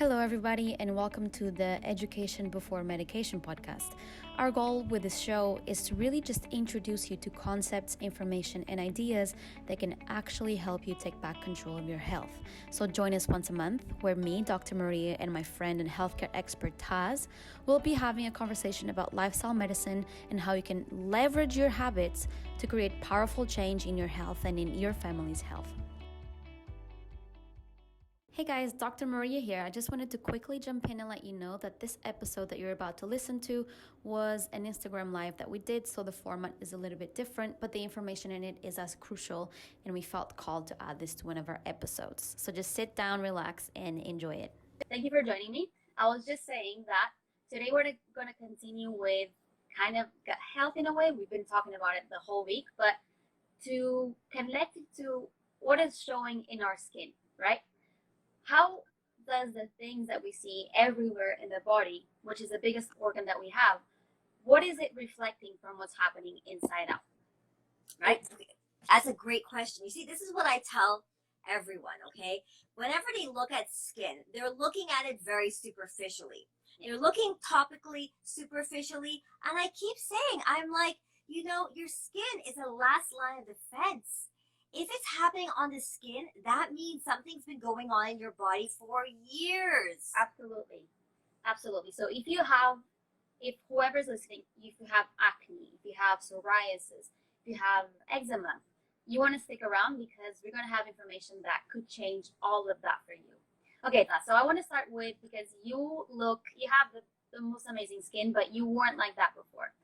Hello, everybody, and welcome to the Education Before Medication podcast. Our goal with this show is to really just introduce you to concepts, information, and ideas that can actually help you take back control of your health. So, join us once a month where me, Dr. Maria, and my friend and healthcare expert Tas will be having a conversation about lifestyle medicine and how you can leverage your habits to create powerful change in your health and in your family's health. Hey guys, Dr. Maria here. I just wanted to quickly jump in and let you know that this episode that you're about to listen to was an Instagram live that we did, so the format is a little bit different, but the information in it is as crucial, and we felt called to add this to one of our episodes. So just sit down, relax, and enjoy it. Thank you for joining me. I was just saying that today we're going to continue with kind of gut health in a way. We've been talking about it the whole week, but to connect it to what is showing in our skin, right? How does the things that we see everywhere in the body, which is the biggest organ that we have, what is it reflecting from what's happening inside out? Right? That's a great question. You see, this is what I tell everyone, okay? Whenever they look at skin, they're looking at it very superficially. They're looking topically, superficially, and I keep saying, I'm like, your skin is the last line of defense. If it's happening on the skin, that means something's been going on in your body for years. Absolutely. So if whoever's listening, if you have acne, if you have psoriasis, if you have eczema, you want to stick around because we're going to have information that could change all of that for you. Okay, so I want to start with, because you have the most amazing skin, but you weren't like that before.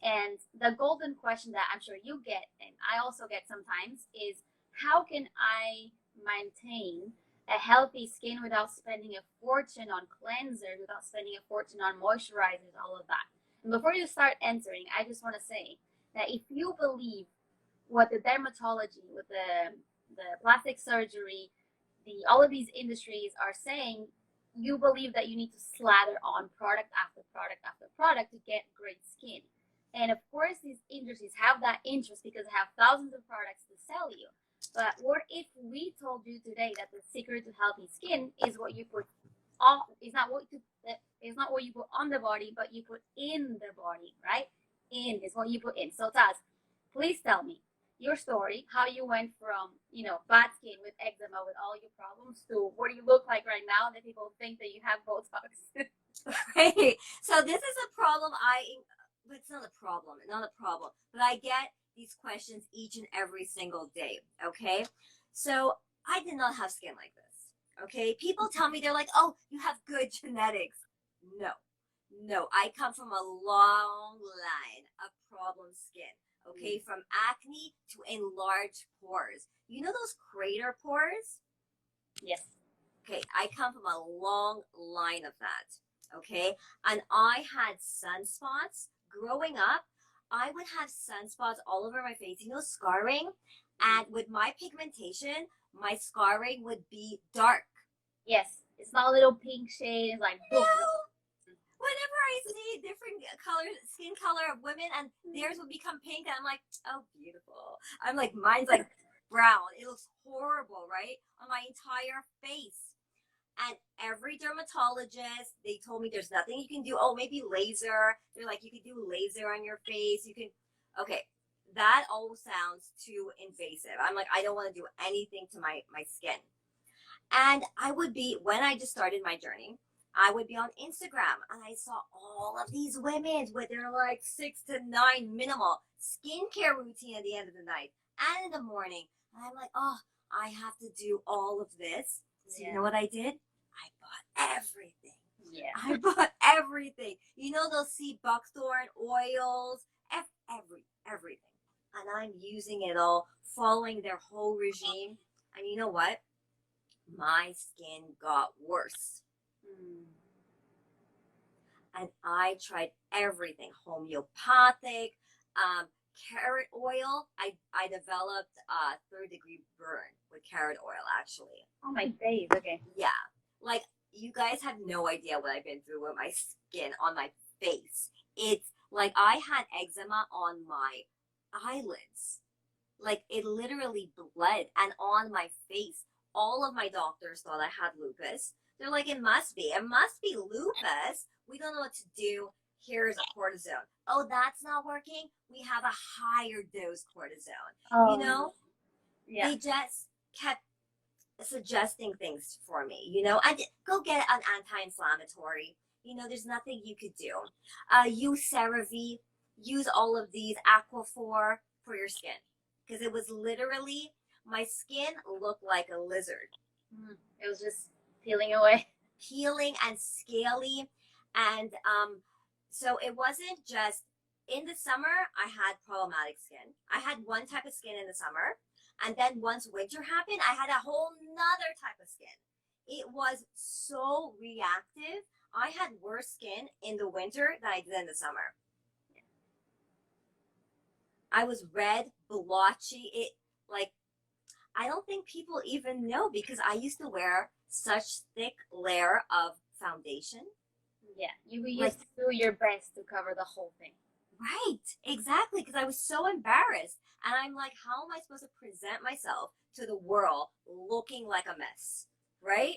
And the golden question that I'm sure you get, and I also get sometimes, is how can I maintain a healthy skin without spending a fortune on cleansers, without spending a fortune on moisturizers, all of that? And before you start answering, I just want to say that if you believe what the dermatology, with the plastic surgery, all of these industries are saying, you believe that you need to slather on product after product after product to get great skin. And of course, these industries have that interest because they have thousands of products to sell you. But what if we told you today that the secret to healthy skin is what you put on, is not what you put on the body, but you put in the body, right? In is what you put in. So Tas, please tell me your story, how you went from, bad skin with eczema with all your problems to what do you look like right now that people think that you have Botox. Right. So this is a problem but it's not a problem, but I get these questions each and every single day, okay? So I did not have skin like this, okay? People tell me, they're like, oh, you have good genetics. No, I come from a long line of problem skin, okay? From acne to enlarged pores. You know those crater pores? Yes. Okay, I come from a long line of that, okay? And I had sunspots. Growing up, I would have sunspots all over my face, scarring. And with my pigmentation, my scarring would be dark. Yes, it's not a little pink shade. It's like, no. Whenever I see different skin color of women, and theirs would become pink, and I'm like, oh, beautiful. I'm like, mine's like brown. It looks horrible, right? On my entire face. And every dermatologist, they told me there's nothing you can do. Oh, maybe laser. They're like, you can do laser on your face. Okay, that all sounds too invasive. I'm like, I don't want to do anything to my skin. And when I just started my journey, I would be on Instagram and I saw all of these women with their like 6 to 9 minimal skincare routine at the end of the night and in the morning. And I'm like, oh, I have to do all of this. So You know what I did? I bought everything. Yeah. I bought everything. Those sea buckthorn oils, everything. And I'm using it all, following their whole regime. And you know what? My skin got worse. And I tried everything, homeopathic, carrot oil. I developed a third-degree burn with carrot oil, actually. Oh my days. Okay. Yeah. Like, you guys have no idea what I've been through with my skin on my face. It's like I had eczema on my eyelids. Like, it literally bled. And on my face, all of my doctors thought I had lupus. They're like, it must be. It must be lupus. We don't know what to do. Here's a cortisone. Oh, that's not working. We have a higher dose cortisone. Oh, You know, yeah. they just kept suggesting things for me. You know, I did, go get an anti-inflammatory. You know, there's nothing you could do. Use CeraVe. Use all of these Aquaphor for your skin, because it was literally, my skin looked like a lizard. It was just peeling away. Peeling and scaly. And so it wasn't just in the summer, I had problematic skin. I had one type of skin in the summer. And then once winter happened, I had a whole nother type of skin. It was so reactive. I had worse skin in the winter than I did in the summer. I was red, blotchy. It, like, I don't think people even know, because I used to wear such thick layer of foundation. Yeah, you used to do your best to cover the whole thing. Right, exactly, because I was so embarrassed. And I'm like, how am I supposed to present myself to the world looking like a mess, right?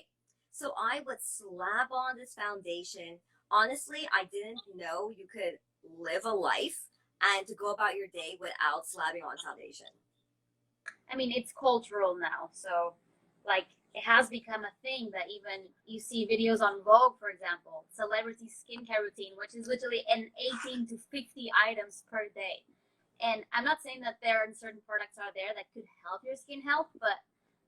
So I would slap on this foundation. Honestly, I didn't know you could live a life and to go about your day without slapping on foundation. I mean, it's cultural now, so like it has become a thing that even you see videos on Vogue, for example, celebrity skincare routine, which is literally an 18 to 50 items per day. And I'm not saying that there are certain products out there that could help your skin health, but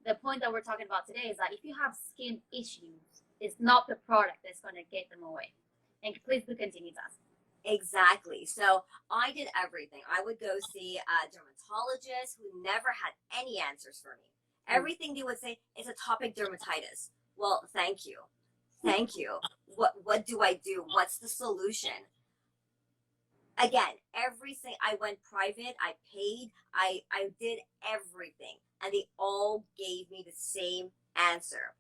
the point that we're talking about today is that if you have skin issues, it's not the product that's going to get them away. And please do continue, Tas. Exactly. So I did everything. I would go see a dermatologist who never had any answers for me. Everything they would say is atopic dermatitis. Well, thank you. Thank you. What do I do? What's the solution? Again, everything, I went private, I paid, I did everything, and they all gave me the same answer.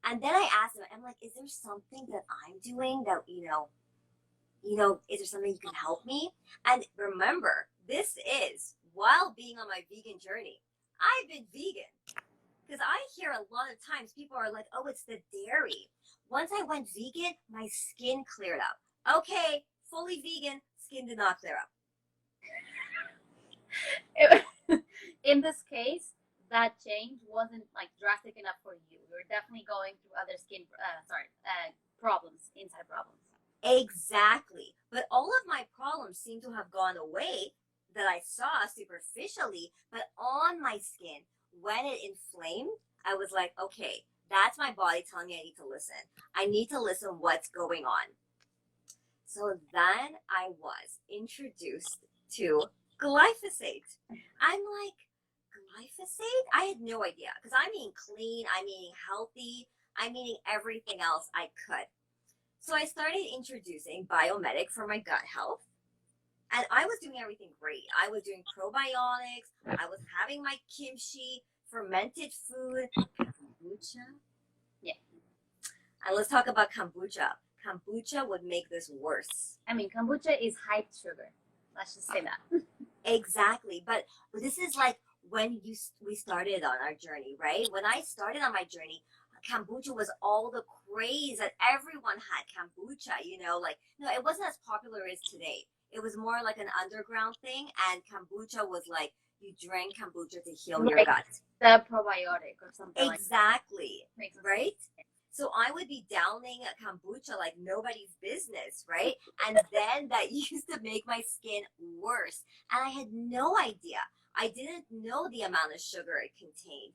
And then I asked them, I'm like, is there something that I'm doing that, is there something you can help me? And remember, this is while being on my vegan journey. I've been vegan. Because I hear a lot of times people are like, oh, it's the dairy. Once I went vegan, my skin cleared up. Okay, fully vegan, skin did not clear up. In this case, that change wasn't like drastic enough for you. You were definitely going through other problems, inside problems. Exactly. But all of my problems seem to have gone away that I saw superficially, but on my skin, when it inflamed, I was like, okay, that's my body telling me I need to listen. I need to listen what's going on. So then I was introduced to glyphosate. I'm like, glyphosate? I had no idea, because I'm eating clean, I'm eating healthy, I'm eating everything else I could. So I started introducing Biomedic for my gut health. And I was doing everything great. I was doing probiotics. I was having my kimchi, fermented food, kombucha. Yeah. And let's talk about kombucha. Kombucha would make this worse. I mean, kombucha is hyped sugar. Let's just say that. Exactly. But this is like when we started on our journey, right? When I started on my journey, kombucha was all the craze that everyone had kombucha, no, it wasn't as popular as today. It was more like an underground thing, and kombucha was like you drank kombucha to heal your gut. The probiotic or something. Exactly. Like right? So I would be downing kombucha like nobody's business, right? And then that used to make my skin worse. And I had no idea. I didn't know the amount of sugar it contained.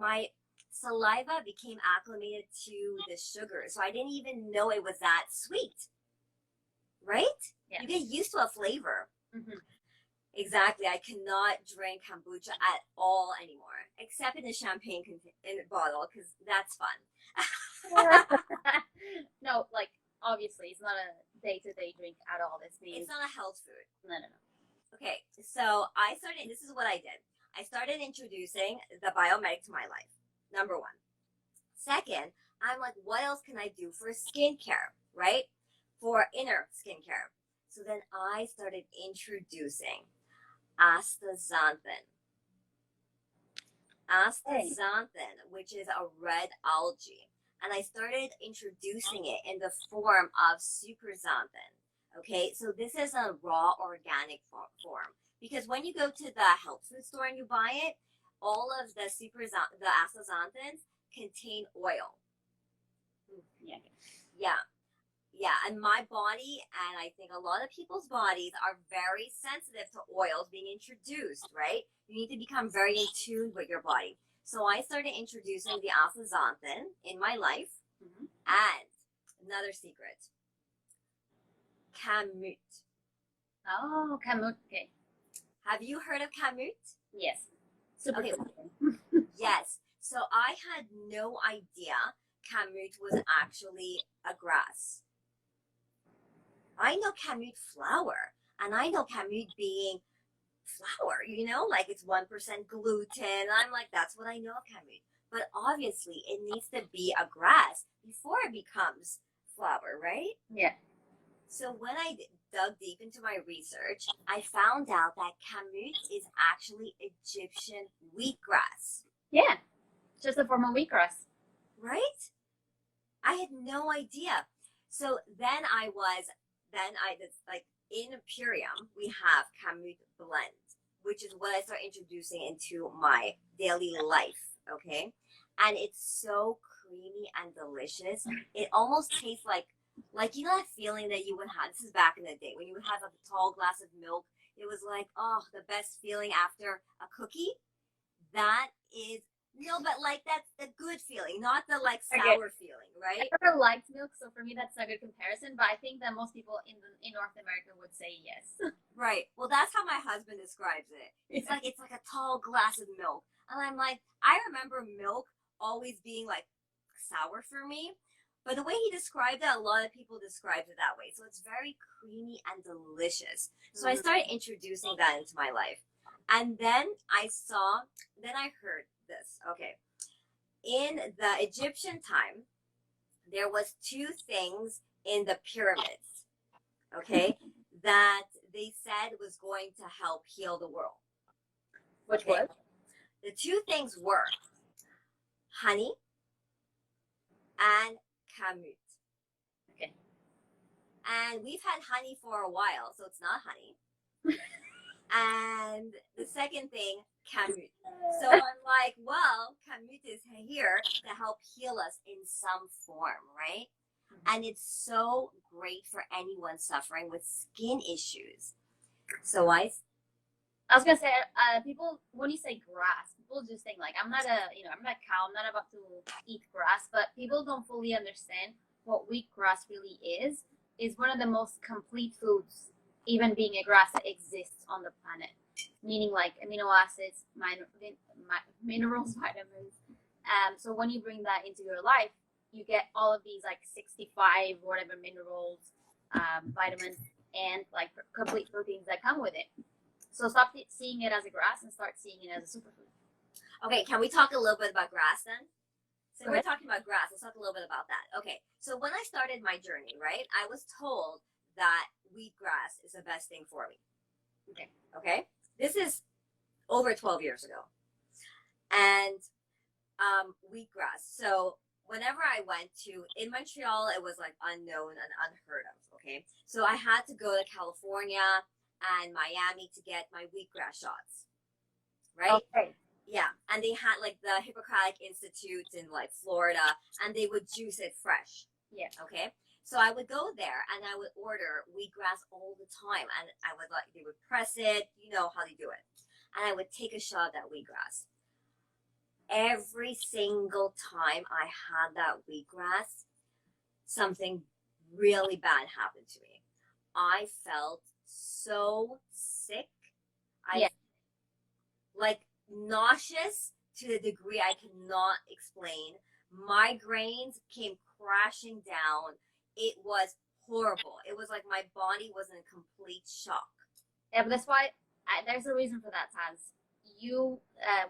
My saliva became acclimated to the sugar, so I didn't even know it was that sweet. Right? Yeah. You get used to a flavor. Mm-hmm. Exactly. I cannot drink kombucha at all anymore, except in a champagne in a bottle, because that's fun. No, like obviously it's not a day-to-day drink at all. It's not a health food. No. Okay, so this is what I did. I started introducing the Biomedic to my life. Number one. Second, I'm like, what else can I do for skincare, right? For inner skincare. So then I started introducing astaxanthin. Astaxanthin, which is a red algae. and I started introducing it in the form of super xanthan. Okay, so this is a raw organic form, because when you go to the health food store and you buy it, all of the the astaxanthins contain oil. Yeah. Yeah. Yeah, and my body, and I think a lot of people's bodies are very sensitive to oils being introduced, right? You need to become very in tune with your body. So I started introducing the astaxanthin in my life. Mm-hmm. And another secret, kamut. Oh, kamut. Okay. Have you heard of kamut? Yes. Super Okay. cool. Yes. So I had no idea kamut was actually a grass. I know kamut flour, and I know kamut being flour, like it's 1% gluten. I'm like, that's what I know of kamut. But obviously, it needs to be a grass before it becomes flour, right? Yeah. So when I dug deep into my research, I found out that kamut is actually Egyptian wheatgrass. Yeah. Just a form of wheatgrass. Right? I had no idea. So then I did, like, in Purium, we have kamut blend, which is what I start introducing into my daily life, okay? And it's so creamy and delicious. It almost tastes like you know that feeling that you would have, this is back in the day, when you would have a tall glass of milk. It was like, oh, the best feeling after a cookie. That is, no, but like that's the good feeling, not the like sour feeling, right? I never liked milk, so for me that's not a good comparison. But I think that most people in North America would say yes. Right. Well, that's how my husband describes it. It's like a tall glass of milk, and I'm like, I remember milk always being like sour for me, but the way he described it, a lot of people described it that way. So it's very creamy and delicious. So I started introducing that into my life, and then I heard this. Okay, in the Egyptian time, there was two things in the pyramids, okay, that they said was going to help heal the world. Which was? The two things were honey and kamut. Okay. And we've had honey for a while, so it's not honey. And the second thing, kamut. So I'm like, well, kamut is here to help heal us in some form, right? And it's so great for anyone suffering with skin issues. So I was gonna say, people, when you say grass, people just think like, I'm not a cow. I'm not about to eat grass. But people don't fully understand what wheatgrass really is. Is one of the most complete foods, even being a grass, that exists on the planet. Meaning like amino acids, minerals, vitamins. So when you bring that into your life, you get all of these like 65 whatever minerals, vitamins, and like complete proteins that come with it. So stop seeing it as a grass and start seeing it as a superfood. Okay, can we talk a little bit about grass then? So we're talking about grass. Let's talk a little bit about that. Okay, so when I started my journey, right, I was told that wheatgrass is the best thing for me. Okay, this is over 12 years ago, and wheatgrass. So whenever I went to, in Montreal, it was like unknown and unheard of. Okay, so I had to go to California and Miami to get my wheatgrass shots, right? Okay. Yeah, and they had like the Hippocratic Institute in like Florida, and they would juice it fresh. Yeah. Okay, so I would go there and I would order wheatgrass all the time, and I would they would press it, you know how they do it, and I would take a shot of that wheatgrass. Every single time I had that wheatgrass, something really bad happened to me. I felt so sick. Like nauseous to the degree I cannot explain. Migraines came crashing down. It was horrible. It was like my body was in complete shock. Yeah, but that's why there's a reason for that, Tas.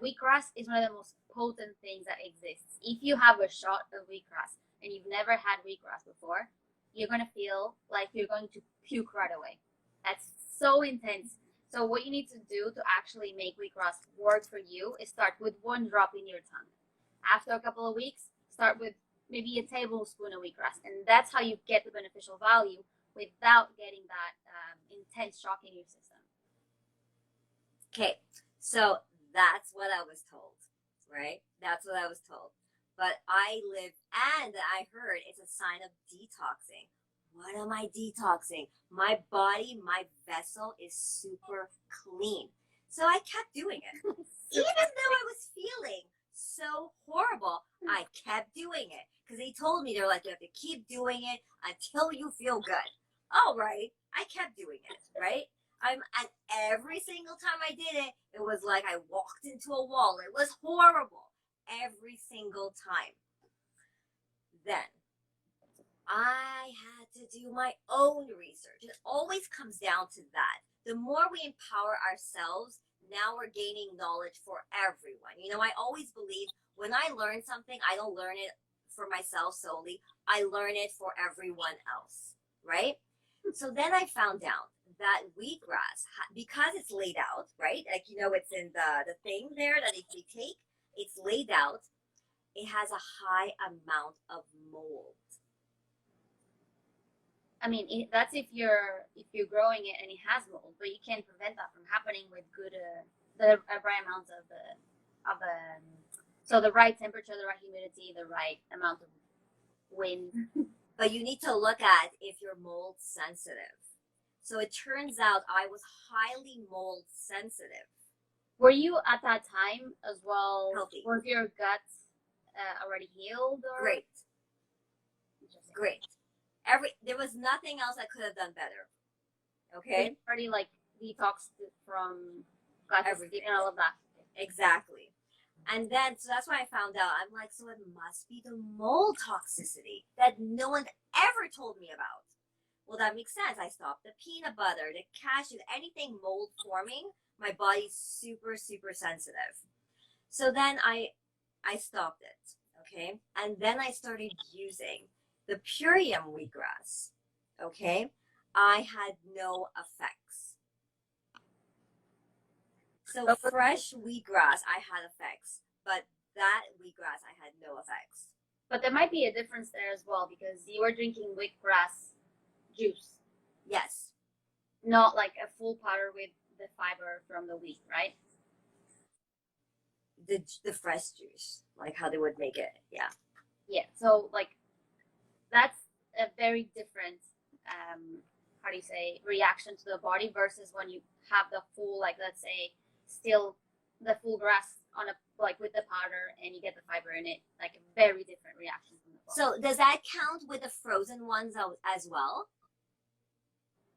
Wheatgrass is one of the most potent things that exists. If you have a shot of wheatgrass and you've never had wheatgrass before, you're gonna feel like you're going to puke right away. That's so intense. So what you need to do to actually make wheatgrass work for you is start with one drop in your tongue. After a couple of weeks, start with maybe a tablespoon of wheatgrass, and that's how you get the beneficial value without getting that intense shock in your system. Okay, so that's what I was told, right? That's what I was told. But I live, and I heard it's a sign of detoxing. What am I detoxing? My body, my vessel is super clean. So I kept doing it. Even though I was feeling so horrible, I kept doing it. Because they told me, they're like, you have to keep doing it until you feel good. All right, I kept doing it, right? And every single time I did it, it was like I walked into a wall. It was horrible every single time. Then I had to do my own research. It always comes down to that. The more we empower ourselves, now we're gaining knowledge for everyone. You know, I always believe when I learn something, I don't learn it for myself solely. I learn it for everyone else, right? So then I found out that wheatgrass, because it's laid out, right? Like, you know, it's in the thing there that if we take, it's laid out. It has a high amount of mold. I mean, that's if you're growing it and it has mold, but you can't prevent that from happening with good the right amount of so the right temperature, the right humidity, the right amount of wind. But you need to look at if you're mold sensitive. So it turns out I was highly mold sensitive. Were you at that time as well? Healthy. Was your gut already healed? Or? Great. There was nothing else I could have done better. Okay. Already like detoxed from gut everything and all of that. Exactly. And then, so that's why I found out. I'm like, so it must be the mold toxicity that no one ever told me about. Well, that makes sense. I stopped the peanut butter, the cashew, anything mold forming. My body's super, super sensitive. So then I stopped it. Okay. And then I started using the Purium wheatgrass. Okay. I had no effects. So fresh wheatgrass, I had effects, but that wheatgrass, I had no effects. But there might be a difference there as well because you were drinking wheatgrass juice. Yes. Not like a full powder with the fiber from the wheat, right? The fresh juice, like how they would make it, yeah. Yeah, so like that's a very different, how do you say, reaction to the body versus when you have the full, like let's say, still the full grass on a like with the powder and you get the fiber in it, like a very different reaction from the body. So does that count with the frozen ones as well?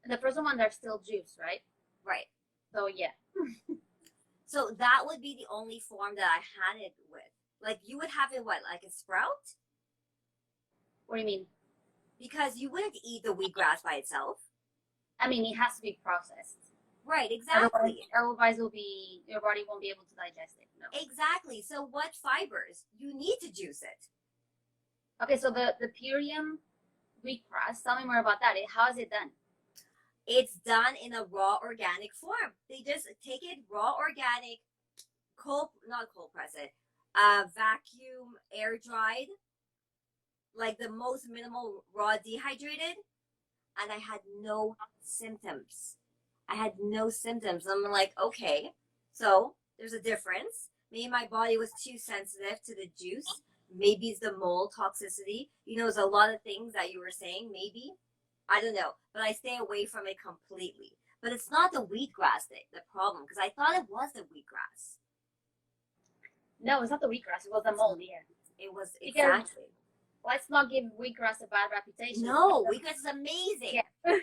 The frozen ones are still juice, right? Right. So yeah. So that would be the only form that I had it with. Like you would have it what, like a sprout? What do you mean? Because you wouldn't eat the wheatgrass by itself. I mean, it has to be processed. Right, exactly. Otherwise your body won't be able to digest it. No. Exactly. So what fibers? You need to juice it. Okay, so the Purium wheatgrass, tell me more about that. How is it done? It's done in a raw organic form. They just take it raw organic, not cold press it, vacuum air dried, like the most minimal raw dehydrated, and I had no symptoms. I'm like, okay, so there's a difference. Maybe my body was too sensitive to the juice. Maybe it's the mold toxicity. You know, there's a lot of things that you were saying, maybe. I don't know, but I stay away from it completely. But it's not the wheatgrass the problem, because I thought it was the wheatgrass. No, it's not the wheatgrass. It was the mold, yeah. It was, exactly. Let's not give wheatgrass a bad reputation. No, wheatgrass is amazing. Yeah.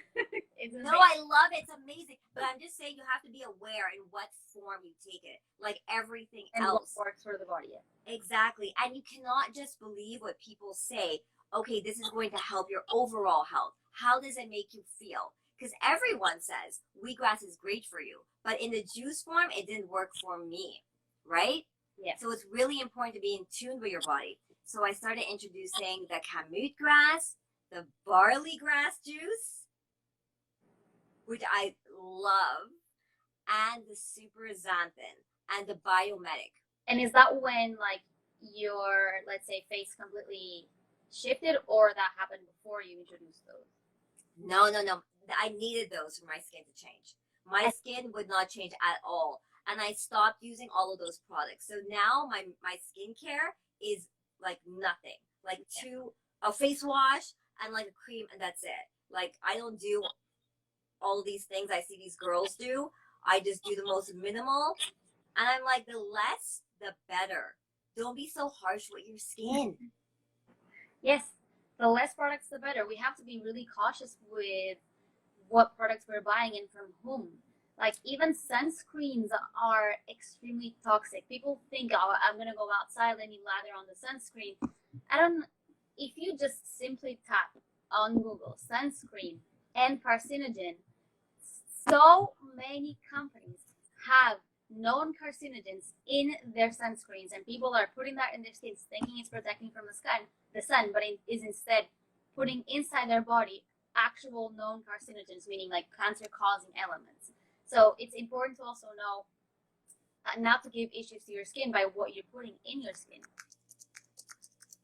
No, I love it. It's amazing. But I'm just saying you have to be aware in what form you take it. Like everything else. What works for the body, yeah. Exactly. And you cannot just believe what people say, okay, this is going to help your overall health. How does it make you feel? Because everyone says wheatgrass is great for you. But in the juice form, it didn't work for me. Right? Yeah. So it's really important to be in tune with your body. So I started introducing the kamut grass, the barley grass juice, which I love, and the super xanthan and the biomedic. And is that when like your, let's say, face completely shifted, or that happened before you introduced those? No. I needed those for my skin to change. My skin would not change at all. And I stopped using all of those products. So now my skincare is like nothing. Like a face wash and like a cream, and that's it. Like I don't do all these things I see these girls do. I just do the most minimal. And I'm like, the less, the better. Don't be so harsh with your skin. Yes, the less products, the better. We have to be really cautious with what products we're buying and from whom. Like even sunscreens are extremely toxic. People think, oh, I'm gonna go outside, let me lather on the sunscreen. I don't. If you just simply tap on Google sunscreen and carcinogen, so many companies have known carcinogens in their sunscreens, and people are putting that in their skins, thinking it's protecting from the sun, but it is instead putting inside their body actual known carcinogens, meaning like cancer-causing elements. So it's important to also know not to give issues to your skin by what you're putting in your skin.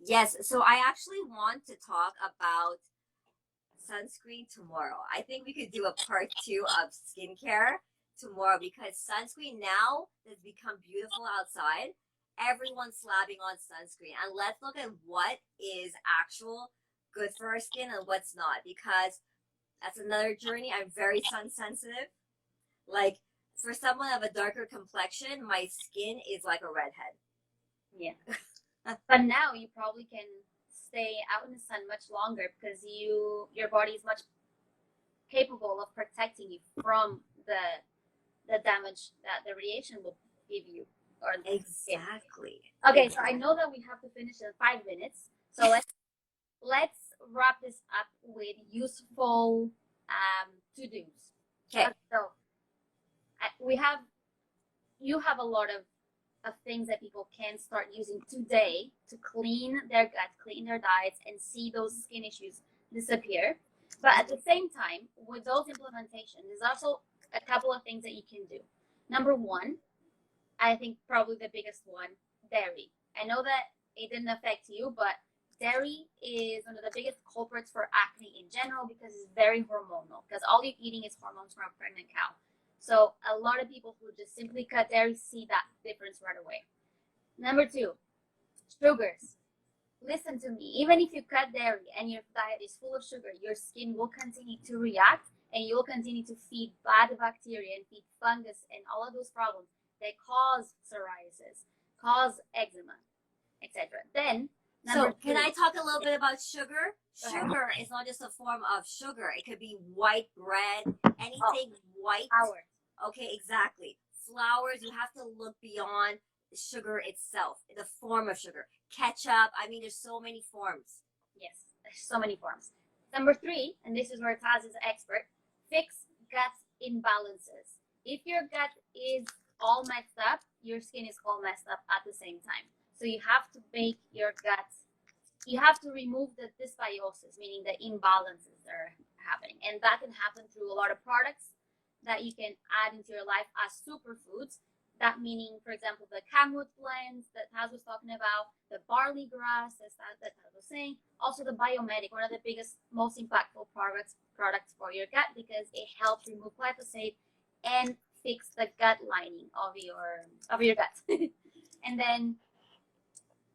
Yes, so I actually want to talk about sunscreen tomorrow. I think we could do a part 2 of skincare tomorrow, because sunscreen now has become beautiful outside. Everyone's slapping on sunscreen, and let's look at what is actual good for our skin and what's not, because that's another journey. I'm very sun sensitive. Like for someone of a darker complexion, my skin is like a redhead. Yeah. But now you probably can stay out in the sun much longer because your body is much capable of protecting you from the damage that the radiation will give you. Or exactly. Okay, so I know that we have to finish in 5 minutes. So let's wrap this up with useful to-dos. Okay. So you have a lot of things that people can start using today to clean their gut, clean their diets, and see those skin issues disappear. But at the same time, with those implementations, there's also a couple of things that you can do. Number one, I think probably the biggest one, dairy. I know that it didn't affect you, but dairy is one of the biggest culprits for acne in general because it's very hormonal, because all you're eating is hormones from a pregnant cow. So a lot of people who just simply cut dairy see that difference right away. Number two, sugars. Listen to me. Even if you cut dairy and your diet is full of sugar, your skin will continue to react, and you'll continue to feed bad bacteria and feed fungus and all of those problems that cause psoriasis, cause eczema, etc. Then, can I talk a little bit about sugar? Sugar is not just a form of sugar. It could be white bread, anything white. Flour. Okay, exactly. Flours, you have to look beyond sugar itself, the form of sugar. Ketchup, I mean, there's so many forms. Yes, there's so many forms. Number three, and this is where Tas is an expert, fix gut imbalances. If your gut is all messed up, your skin is all messed up at the same time. So you have to make your gut, you have to remove the dysbiosis, meaning the imbalances that are happening. And that can happen through a lot of products that you can add into your life as superfoods. That meaning, for example, the kamut blends that Tas was talking about, the barley grass that Tas was saying, also the biomedic, one of the biggest, most impactful products for your gut, because it helps remove glyphosate and fix the gut lining of your gut. And then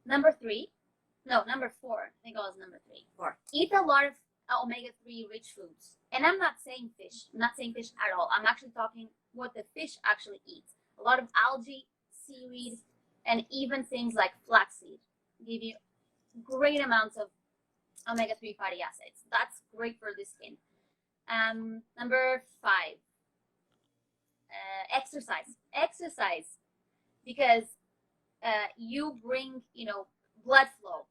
number four, I think it was number three. Eat a lot of omega-3 rich foods. And I'm not saying fish. I'm not saying fish at all. I'm actually talking what the fish actually eats. A lot of algae, seaweed, and even things like flaxseed give you great amounts of omega-3 fatty acids. That's great for the skin. Number five, exercise. Exercise, because you bring, blood flow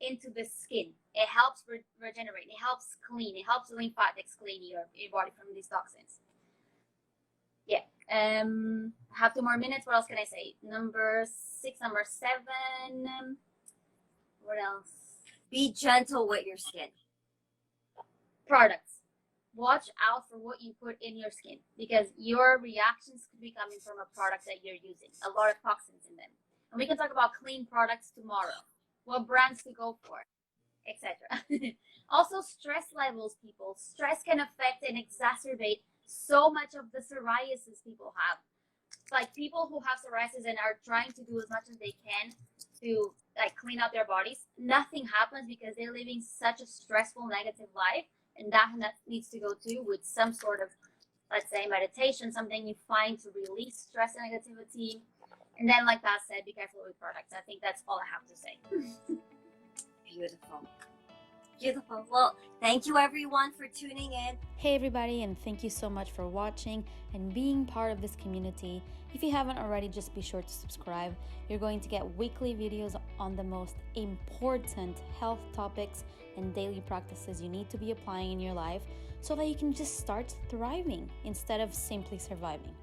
into the skin. It helps regenerate. It helps clean. It helps the lymphatics clean your body from these toxins. Yeah. Have 2 more minutes. What else can I say? Number 6, number 7. What else? Be gentle with your skin. Products. Watch out for what you put in your skin, because your reactions could be coming from a product that you're using. A lot of toxins in them. And we can talk about clean products tomorrow. What brands to go for. etc. Also, stress levels, people. Stress can affect and exacerbate so much of the psoriasis people have. Like people who have psoriasis and are trying to do as much as they can to like clean out their bodies, nothing happens because they're living such a stressful, negative life, and that needs to go too with some sort of, let's say, meditation, something you find to release stress and negativity. And then, like that said, be careful with products. I think that's all I have to say. Beautiful. Beautiful. Well, thank you everyone for tuning in. Hey everybody, and thank you so much for watching and being part of this community. If you haven't already, just be sure to subscribe. You're going to get weekly videos on the most important health topics and daily practices you need to be applying in your life so that you can just start thriving instead of simply surviving.